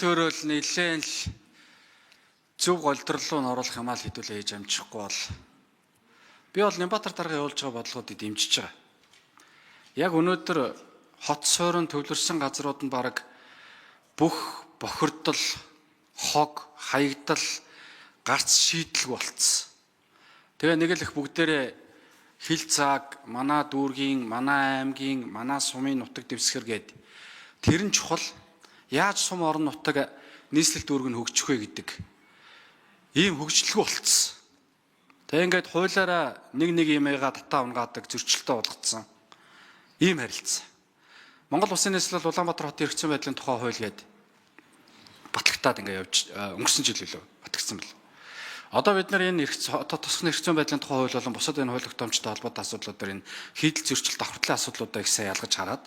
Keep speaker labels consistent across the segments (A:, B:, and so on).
A: төөрөл нэлээд л зөв голдрол руу оруулах юмаа л хэдүүлээ хийж амжихгүй бол би бол Нямбатар дарга явуулж байгаа бодлогуудыг дэмжиж байгаа. Яг өнөөдөр хот суурин төвлөрсөн газрууд нь бараг бүх бохирдол, хог, хаягдал гарц шийдлэг болцсон. Тэгээ нэг л их бүгдээрээ хил цааг, манай дүүргийн, манай аймгийн, манай сумын нутаг дэвсгэр гээд тэр нь чухал. Яаж сум орон нутаг нийслэл дүүрэг нь хөгжих вэ гэдэг ийм хөгжлөлгүй болцсон. Тэгээ ингээд хуулаараа нэг юмгаа татаа унгаадаг зөрчилтэй болгоцсон. Ийм харилцаа. Монгол Улсын нийслэл Улаанбаатар хотын эрх зүйн байдлын тухай хууль гээд батлагтаад ингээд явж өнгөрсөн жил лөө батгдсан бэл. Одоо бид нар энэ тосгоны эрх зүйн байдлын тухай хууль болон бусад энэ хууль тогтоомжтой холбоотой асуудлуудаар энэ хийдэл зөрчил давхартлын асуудлуудаа их сайн ялгаж хараад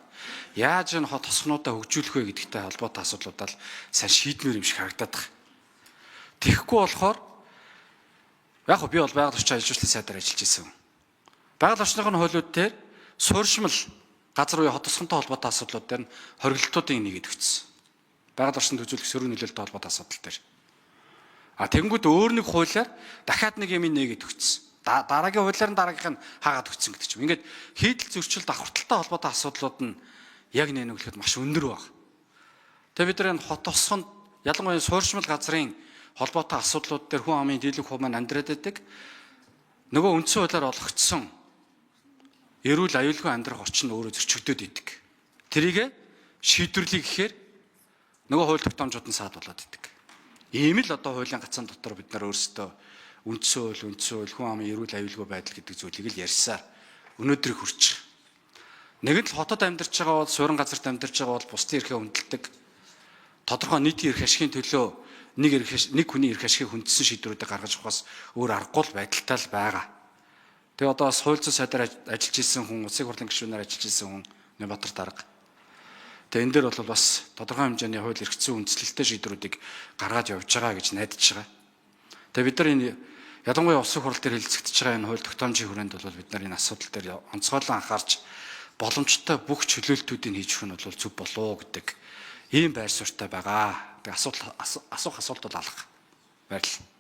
A: яаж энэ тосгонуудаа хөгжүүлэх вэ гэдэгтэй холбоотой асуудлуудаа л сайн шийдмээр юм шиг харагдаад байна. Тэгэхгүй болохоор яг би бол байгаль орчин ажилчлалын сайдаар ажиллаж байсан. Байгаль орчны хуулиуд дээр суурьшмал газар буюу хот тосгонтой холбоотой асуудлууд дээр нь хоригдлтуудыг нэгээд өгсөн. Байгаль орчинд үзүүлэх сөрөг нөлөөлөлтөй холбоотой асуудал дээр. Тэгэнгүүт өөр нэг хуулиар дахиад нэг юм нэгээд өгсөн. Дараагийн хуулиар нь дараагийнх нь хаагаад өгсөн гэдэг чинь. Ингээд хийдэл зөрчил давхартлалтай холбоотой асуудлууд нь яг нэнэглэхэд маш өндөр баг. Тэгээ бид нар энэ хот тосгонд ялангуяа суурьшмал газрын холбоотой асуудлууд дээр хүн амын дийлэнх хувь маань амьдраад байдаг. Нөгөө үндсэн хуулиар олгогдсон эрүүл аюулгүй амьдрах орчин өөрөө зөрчигдөд идэг. Тэрийг шийдвэрлэе гэхээр нөгөө хууль тогтоомжууд нь саад болоод идэг. Ийм л одоо хуулийн гацаан дотор бид нар өөрсдөө үндсэн хууль хүн амын эрүүл аюулгүй байдал гэдэг зүйлийг л ярьсаар өнөөдрийг хүрч байгаа. Нэг л хотод амьдарч байгаа бол суурин газарт амьдарч байгаа бол бусдын эрхээ хүндэлдэг. Тодорхой нийтийн эрх ашигын төлөө нэг хүний эрх ашигыг хүндсэн шийдвэрүүдийг гаргаж авахаас өөр аргагүй байдалтай л байгаа. Тэгээ одоо бас хууль зүйн сайдаар ажиллаж исэн хүн, улсын хурлын гишүүнээр ажиллаж исэн хүн Нямбатар дарга. Тэгээ энэ дээр бол бас тодорхой хэмжээний хууль эрх зүйн үндслэлтэй шийдвэрүүдийг гаргаж явж байгаа гэж найдаж байгаа. Тэгээ бид нар энэ ялангуяа улсын хурал дээр хэлэлцэгдэж байгаа энэ хууль тогтоомжийн хүрээнд бол бид нар энэ асуудал дээр онцгойлон анхаарч боломжтой бүх чөлөөлтүүдийг хийж өгөх нь бол зөв болов гэдэг ийм байр суурьтай байгаа. Тэгээ асуух асуулт бол алга. Баярлалаа.